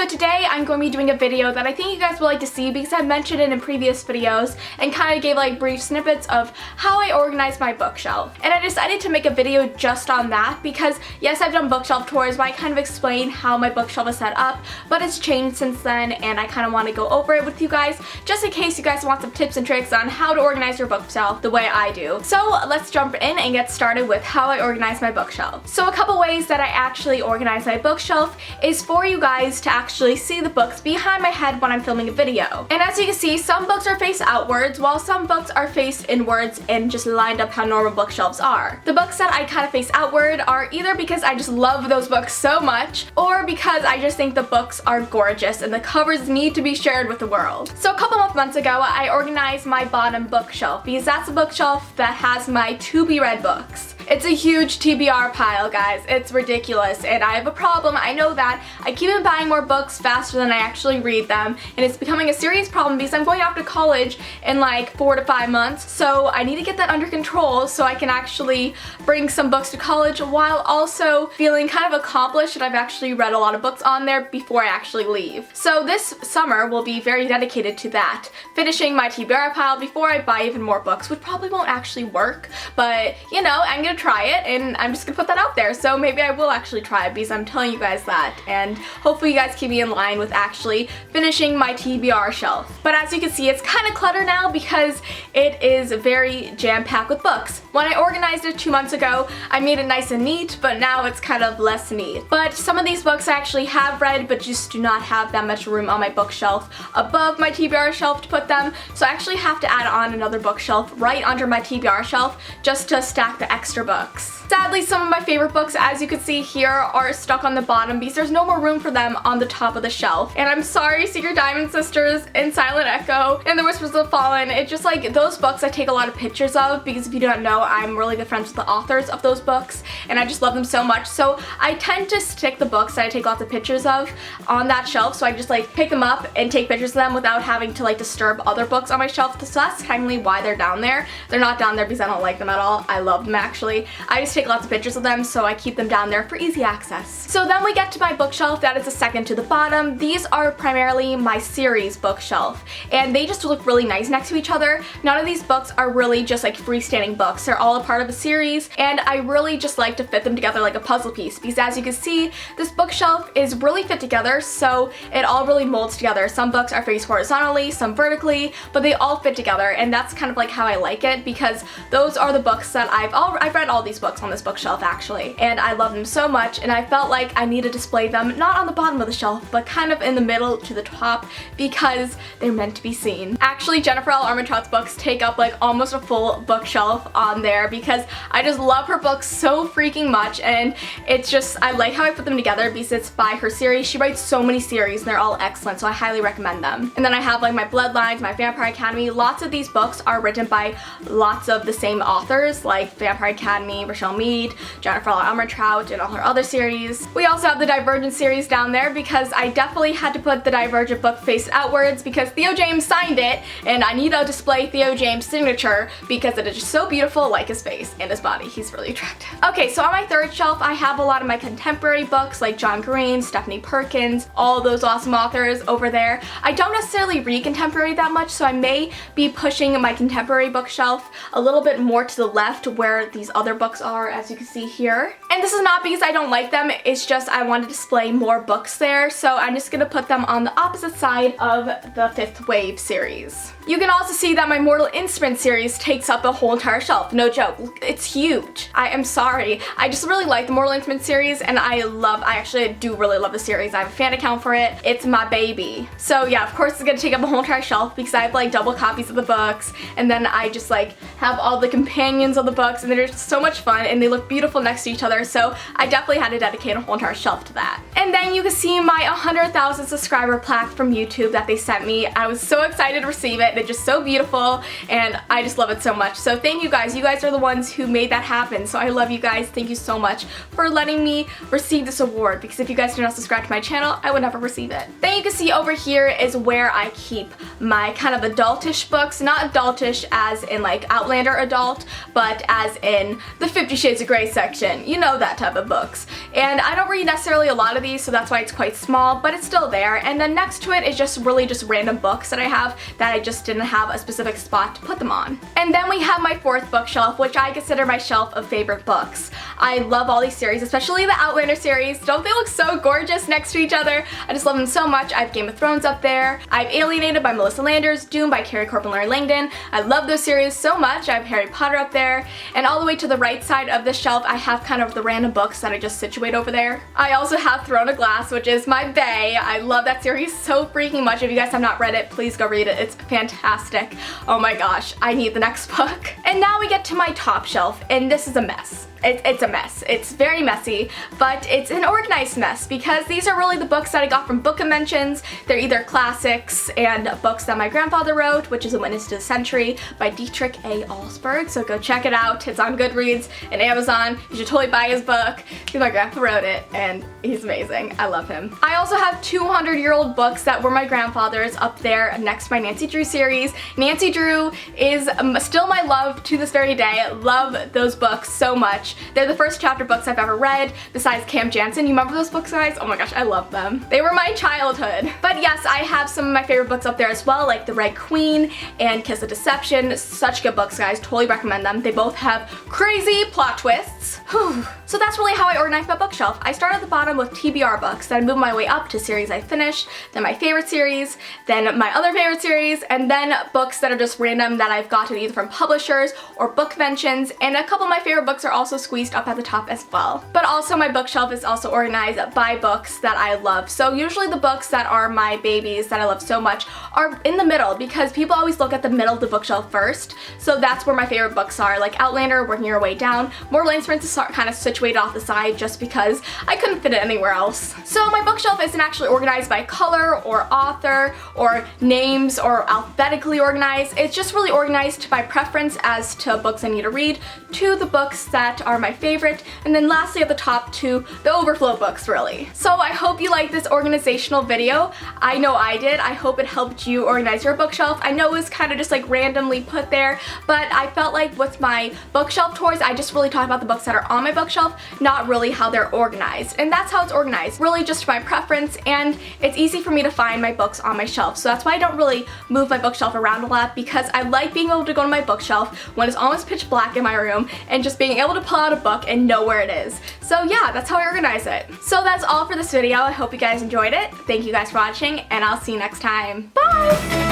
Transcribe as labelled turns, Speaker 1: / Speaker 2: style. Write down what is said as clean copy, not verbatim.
Speaker 1: So today I'm going to be doing a video that I think you guys would like to see because I've mentioned it in previous videos and kind of gave like brief snippets of how I organize my bookshelf. And I decided to make a video just on that because yes, I've done bookshelf tours where I kind of explain how my bookshelf is set up, but it's changed since then and I kind of want to go over it with you guys just in case you guys want some tips and tricks on how to organize your bookshelf the way I do. So let's jump in and get started with how I organize my bookshelf. So a couple ways that I actually organize my bookshelf is for you guys to actually see the books behind my head when I'm filming a video. And as you can see, some books are faced outwards while some books are faced inwards and just lined up how normal bookshelves are. The books that I kind of face outward are either because I just love those books so much or because I just think the books are gorgeous and the covers need to be shared with the world. So a couple of months ago, I organized my bottom bookshelf because that's a bookshelf that has my to-be-read books. It's a huge TBR pile, guys. It's ridiculous and I have a problem. I know that. I keep on buying more books faster than I actually read them and it's becoming a serious problem because I'm going off to college in like 4 to 5 months, so I need to get that under control so I can actually bring some books to college while also feeling kind of accomplished that I've actually read a lot of books on there before I actually leave. So this summer will be very dedicated to that, finishing my TBR pile before I buy even more books, which probably won't actually work, but you know, I'm gonna try it and I'm just gonna put that out there. So maybe I will actually try it because I'm telling you guys that, and hopefully you guys keep me in line with actually finishing my TBR shelf. But as you can see, it's kind of cluttered now because it is very jam-packed with books. When I organized it 2 months ago, I made it nice and neat, but now it's kind of less neat. But some of these books I actually have read but just do not have that much room on my bookshelf above my TBR shelf to put them, so I actually have to add on another bookshelf right under my TBR shelf just to stack the extra books. Sadly, some of my favorite books, as you can see here, are stuck on the bottom because there's no more room for them on the top of the shelf. And I'm sorry, Secret Diamond Sisters and Silent Echo and The Whispers of the Fallen. It's just like those books I take a lot of pictures of because if you don't know, I'm really good friends with the authors of those books and I just love them so much. So I tend to stick the books that I take lots of pictures of on that shelf, so I just like pick them up and take pictures of them without having to like disturb other books on my shelf. So that's technically why they're down there. They're not down there because I don't like them at all. I love them actually. I just take lots of pictures of them, so I keep them down there for easy access. So then we get to my bookshelf that is the second to the bottom. These are primarily my series bookshelf and they just look really nice next to each other. None of these books are really just like freestanding books. They're all a part of a series and I really just like to fit them together like a puzzle piece because as you can see, this bookshelf is really fit together, so it all really molds together. Some books are faced horizontally, some vertically, but they all fit together and that's kind of like how I like it because those are the books that I've read all these books on this bookshelf actually, and I love them so much and I felt like I need to display them not on the bottom of the shelf but kind of in the middle to the top because they're meant to be seen. Actually, Jennifer L. Armentrout's books take up like almost a full bookshelf on there because I just love her books so freaking much and it's just, I like how I put them together because it's by her series. She writes so many series and they're all excellent, so I highly recommend them. And then I have like my Bloodlines, my Vampire Academy. Lots of these books are written by lots of the same authors like Vampire Academy, Rochelle Mead, Jennifer L. Armentrout, and all her other series. We also have the Divergent series down there because I definitely had to put the Divergent book face outwards because Theo James signed it and I need to display Theo James' signature because it is just so beautiful, like his face and his body. He's really attractive. Okay, so on my third shelf I have a lot of my contemporary books like John Green, Stephanie Perkins, all those awesome authors over there. I don't necessarily read contemporary that much, so I may be pushing my contemporary bookshelf a little bit more to the left where these other books are, as you can see here. And this is not because I don't like them, it's just I want to display more books there, so I'm just gonna put them on the opposite side of the Fifth Wave series. You can also see that my Mortal Instruments series takes up a whole entire shelf. No joke, it's huge. I am sorry. I just really like the Mortal Instruments series and I actually do really love the series. I have a fan account for it. It's my baby. So yeah, of course it's gonna take up a whole entire shelf because I have like double copies of the books and then I just like have all the companions of the books and they're just so much fun and they look beautiful next to each other, so I definitely had to dedicate a whole entire shelf to that. And then you can see my 100,000 subscriber plaque from YouTube that they sent me. I was so excited to receive it. They're just so beautiful and I just love it so much. So thank you guys. You guys are the ones who made that happen. So I love you guys. Thank you so much for letting me receive this award because if you guys do not subscribe to my channel, I would never receive it. Then you can see over here is where I keep my kind of adultish books. Not adultish as in like Outlander adult, but as in the 50 Shades of Grey section. You know, that type of books. And I don't read necessarily a lot of these, so that's why it's quite small. small, but it's still there. And then next to it is just really just random books that I have that I just didn't have a specific spot to put them on. And then we have my fourth bookshelf, which I consider my shelf of favorite books. I love all these series, especially the Outlander series. Don't they look so gorgeous next to each other? I just love them so much. I have Game of Thrones up there. I have Alienated by Melissa Landers, Doom by Carrie Corp and Larry Langdon. I love those series so much. I have Harry Potter up there. And all the way to the right side of the shelf, I have kind of the random books that I just situate over there. I also have Throne of Glass, which is my bae. I love that series so freaking much. If you guys have not read it, please go read it. It's fantastic. Oh my gosh, I need the next book. And now we get to my top shelf, and this is a mess. It's a mess. It's very messy, but it's an organized mess because these are really the books that I got from Book Conventions. They're either classics and books that my grandfather wrote, which is A Witness to the Century by Dietrich A. Alsberg, so go check it out. It's on Goodreads and Amazon. You should totally buy his book because my grandpa wrote it and he's amazing. I love him. I also have 200-year-old books that were my grandfather's up there next to my Nancy Drew series. Nancy Drew is still my love to this very day. I love those books so much. They're the first chapter books I've ever read, besides Camp Jansen. You remember those books, guys? Oh my gosh, I love them. They were my childhood. But yes, I have some of my favorite books up there as well, like The Red Queen and Kiss of Deception. Such good books, guys. Totally recommend them. They both have crazy plot twists. Whew. So that's really how I organize my bookshelf. I start at the bottom with TBR books, then I move my way up to series I finished, then my favorite series, then my other favorite series, and then books that are just random that I've gotten either from publishers or book conventions, and a couple of my favorite books are also squeezed up at the top as well. But also my bookshelf is also organized by books that I love. So usually the books that are my babies that I love so much are in the middle because people always look at the middle of the bookshelf first. So that's where my favorite books are, like Outlander, working your way down. More Lane Sprints is kind of situated off the side just because I couldn't fit it anywhere else. So my bookshelf isn't actually organized by color or author or names or alphabetically organized. It's just really organized by preference as to books I need to read, to the books that are my favorite, and then lastly at the top to the overflow books, really. So I hope you liked this organizational video. I know I did. I hope it helped you organize your bookshelf. I know it was kind of just like randomly put there, but I felt like with my bookshelf tours, I just really talk about the books that are on my bookshelf, not really how they're organized. And that's how it's organized, really just my preference, and it's easy for me to find my books on my shelf. So that's why I don't really move my bookshelf around a lot, because I like being able to go to my bookshelf when it's almost pitch black in my room and just being able to pull out a book and know where it is. So yeah, that's how I organize it. So that's all for this video. I hope you guys enjoyed it. Thank you guys for watching, and I'll see you next time. Bye!